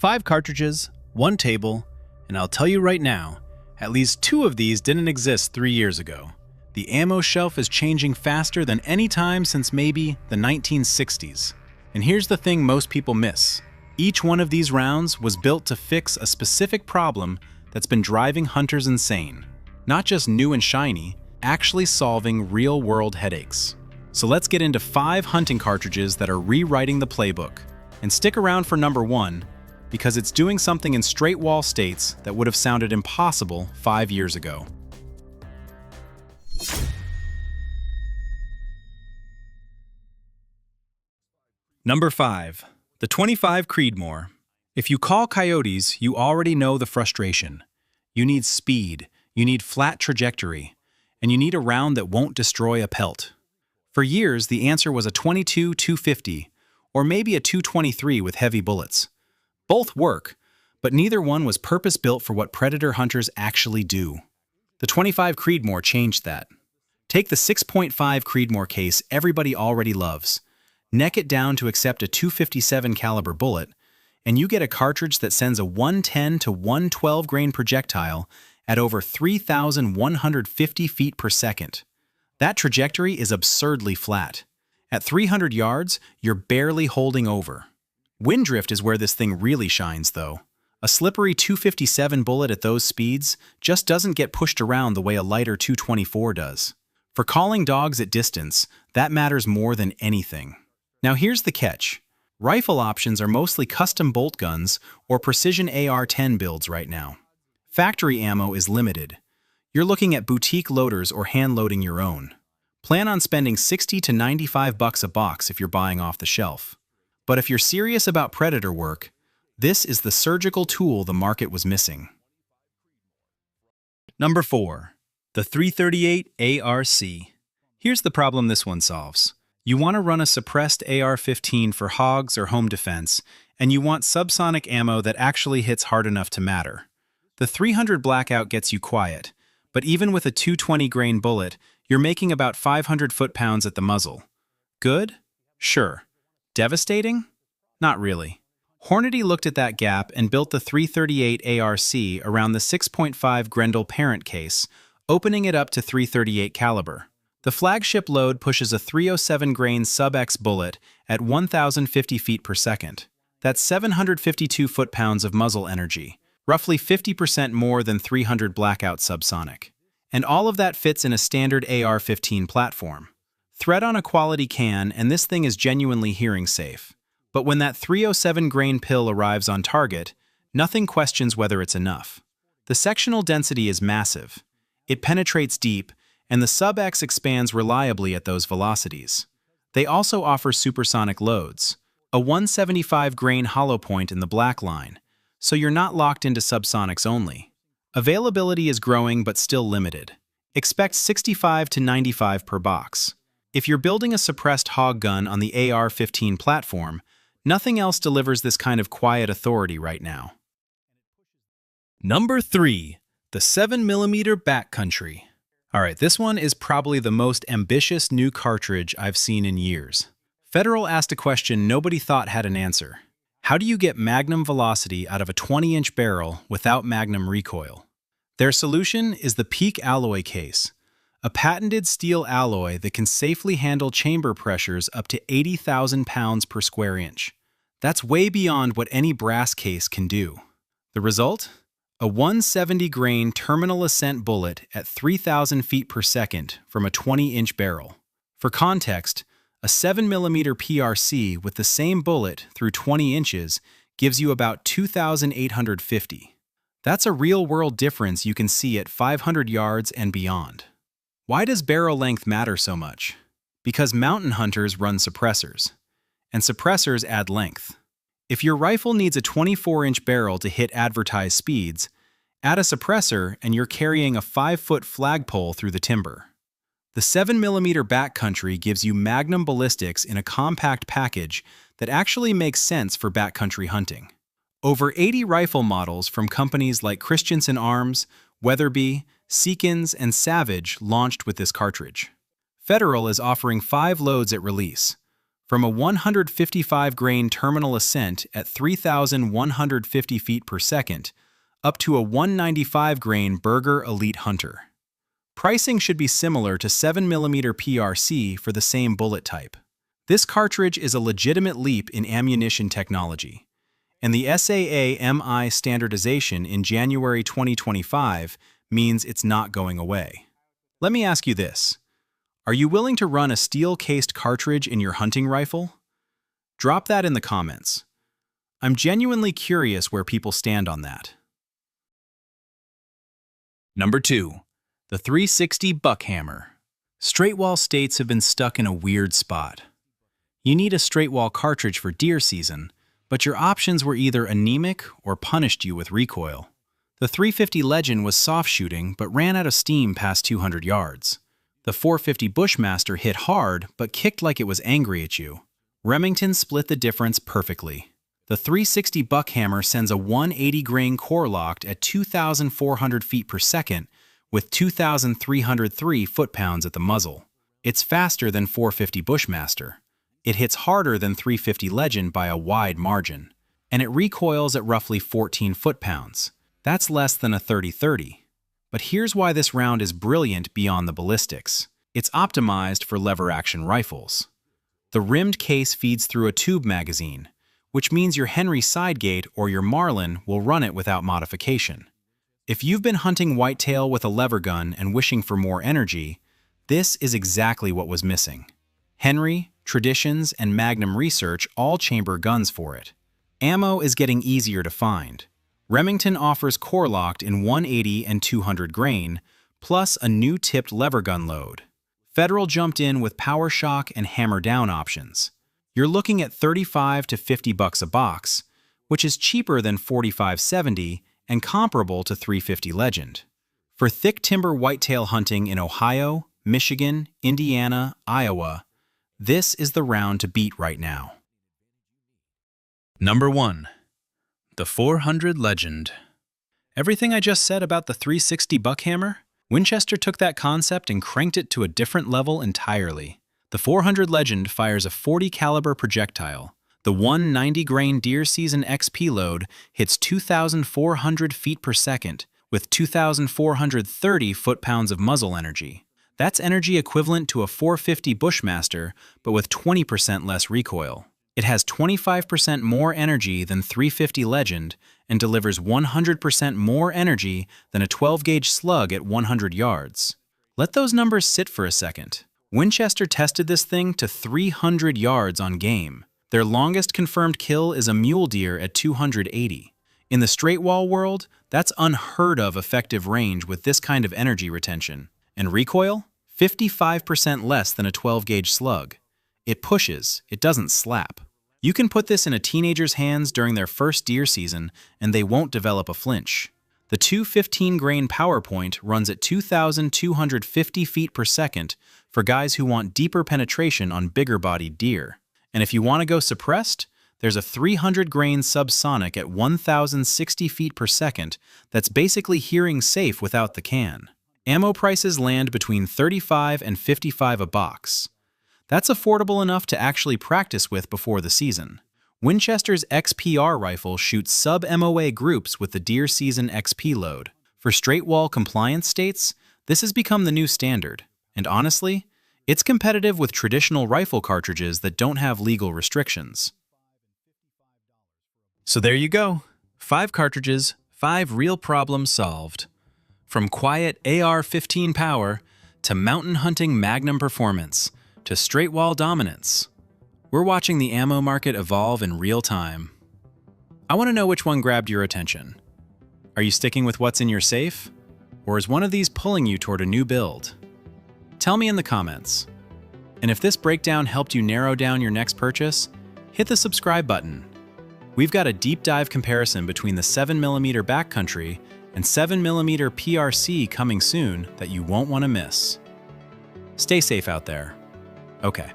5 cartridges, 1 table, and I'll tell you right now, at least 2 of these didn't exist 3 years ago. The ammo shelf is changing faster than any time since maybe the 1960s. And here's the thing most people miss. Each one of these rounds was built to fix a specific problem that's been driving hunters insane. Not just new and shiny, actually solving real-world headaches. So let's get into 5 hunting cartridges that are rewriting the playbook. And stick around for number 1, because it's doing something in straight-wall states that would have sounded impossible 5 years ago. Number 5. The 25 Creedmoor. If you call coyotes, you already know the frustration. You need speed, you need flat trajectory, and you need a round that won't destroy a pelt. For years, the answer was a 22-250, or maybe a 223 with heavy bullets. Both work, but neither one was purpose-built for what predator hunters actually do. The 25 Creedmoor changed that. Take the 6.5 Creedmoor case everybody already loves, neck it down to accept a 257 caliber bullet, and you get a cartridge that sends a 110 to 112 grain projectile at over 3,150 feet per second. That trajectory is absurdly flat. At 300 yards, you're barely holding over. Wind drift is where this thing really shines, though. A slippery 257 bullet at those speeds just doesn't get pushed around the way a lighter 224 does. For calling dogs at distance, that matters more than anything. Now here's the catch. Rifle options are mostly custom bolt guns or precision AR-10 builds right now. Factory ammo is limited. You're looking at boutique loaders or hand-loading your own. Plan on spending $60 to $95 a box if you're buying off the shelf. But if you're serious about predator work, this is the surgical tool the market was missing. Number 4. The 338 ARC. Here's the problem this one solves. You want to run a suppressed AR-15 for hogs or home defense, and you want subsonic ammo that actually hits hard enough to matter. The 300 Blackout gets you quiet, but even with a 220 grain bullet, you're making about 500 foot-pounds at the muzzle. Good? Sure. Devastating? Not really. Hornady looked at that gap and built the 338 ARC around the 6.5 Grendel parent case, opening it up to 338 caliber. The flagship load pushes a 307 grain sub-X bullet at 1,050 feet per second. That's 752 foot-pounds of muzzle energy, roughly 50% more than 300 Blackout subsonic. And all of that fits in a standard AR-15 platform. Thread on a quality can, and this thing is genuinely hearing safe. But when that 307 grain pill arrives on target, nothing questions whether it's enough. The sectional density is massive. It penetrates deep, and the sub-X expands reliably at those velocities. They also offer supersonic loads, a 175 grain hollow point in the black line, so you're not locked into subsonics only. Availability is growing but still limited. Expect 65 to 95 per box. If you're building a suppressed hog gun on the AR-15 platform, nothing else delivers this kind of quiet authority right now. Number 3. The 7mm Backcountry. Alright, this one is probably the most ambitious new cartridge I've seen in years. Federal asked a question nobody thought had an answer. How do you get magnum velocity out of a 20-inch barrel without magnum recoil? Their solution is the Peak alloy case, a patented steel alloy that can safely handle chamber pressures up to 80,000 pounds per square inch. That's way beyond what any brass case can do. The result? A 170 grain terminal ascent bullet at 3,000 feet per second from a 20-inch barrel. For context, a 7mm PRC with the same bullet through 20 inches gives you about 2,850. That's a real-world difference you can see at 500 yards and beyond. Why does barrel length matter so much? Because mountain hunters run suppressors, and suppressors add length. If your rifle needs a 24-inch barrel to hit advertised speeds, add a suppressor and you're carrying a 5-foot flagpole through the timber. The 7mm Backcountry gives you magnum ballistics in a compact package that actually makes sense for backcountry hunting. Over 80 rifle models from companies like Christensen Arms, Weatherby, Seekins, and Savage launched with this cartridge. Federal is offering 5 loads at release. From a 155-grain terminal ascent at 3,150 feet per second up to a 195-grain Berger Elite Hunter. Pricing should be similar to 7mm PRC for the same bullet type. This cartridge is a legitimate leap in ammunition technology, and the SAA-MI standardization in January 2025 means it's not going away. Let me ask you this. Are you willing to run a steel-cased cartridge in your hunting rifle? Drop that in the comments. I'm genuinely curious where people stand on that. Number 2. The 360 Buckhammer. Straight wall states have been stuck in a weird spot. You need a straight wall cartridge for deer season, but your options were either anemic or punished you with recoil. The 350 Legend was soft shooting but ran out of steam past 200 yards. The 450 Bushmaster hit hard but kicked like it was angry at you. Remington split the difference perfectly. The 360 Buckhammer sends a 180-grain core locked at 2,400 feet per second with 2,303 foot-pounds at the muzzle. It's faster than 450 Bushmaster. It hits harder than 350 Legend by a wide margin, and it recoils at roughly 14 foot-pounds. That's less than a 30-30. But here's why this round is brilliant beyond the ballistics. It's optimized for lever-action rifles. The rimmed case feeds through a tube magazine, which means your Henry Sidegate or your Marlin will run it without modification. If you've been hunting whitetail with a lever gun and wishing for more energy, this is exactly what was missing. Henry, Traditions, and Magnum Research all chamber guns for it. Ammo is getting easier to find. Remington offers core-locked in 180 and 200 grain, plus a new tipped lever gun load. Federal jumped in with power shock and hammer down options. You're looking at $35 to $50 a box, which is cheaper than $45.70 and comparable to 350 Legend. For thick timber whitetail hunting in Ohio, Michigan, Indiana, Iowa, this is the round to beat right now. Number 1. The 400 Legend. Everything I just said about the 360 Buckhammer, Winchester took that concept and cranked it to a different level entirely. The 400 Legend fires a 40 caliber projectile. The 190-grain deer season XP load hits 2,400 feet per second with 2,430 foot-pounds of muzzle energy. That's energy equivalent to a 450 Bushmaster, but with 20% less recoil. It has 25% more energy than 350 Legend and delivers 100% more energy than a 12-gauge slug at 100 yards. Let those numbers sit for a second. Winchester tested this thing to 300 yards on game. Their longest confirmed kill is a mule deer at 280. In the straight wall world, that's unheard of effective range with this kind of energy retention. And recoil? 55% less than a 12-gauge slug. It pushes, it doesn't slap. You can put this in a teenager's hands during their first deer season and they won't develop a flinch. The 215-grain PowerPoint runs at 2,250 feet per second for guys who want deeper penetration on bigger-bodied deer. And if you want to go suppressed, there's a 300-grain subsonic at 1,060 feet per second that's basically hearing safe without the can. Ammo prices land between $35 and $55 a box. That's affordable enough to actually practice with before the season. Winchester's XPR rifle shoots sub-MOA groups with the deer season XP load. For straight wall compliance states, this has become the new standard. And honestly, it's competitive with traditional rifle cartridges that don't have legal restrictions. So there you go. 5 cartridges, 5 real problems solved. From quiet AR-15 power, to mountain hunting magnum performance, to straight wall dominance. We're watching the ammo market evolve in real time. I want to know which one grabbed your attention. Are you sticking with what's in your safe? Or is one of these pulling you toward a new build? Tell me in the comments. And if this breakdown helped you narrow down your next purchase, hit the subscribe button. We've got a deep dive comparison between the 7mm Backcountry and 7mm PRC coming soon that you won't want to miss. Stay safe out there. Okay.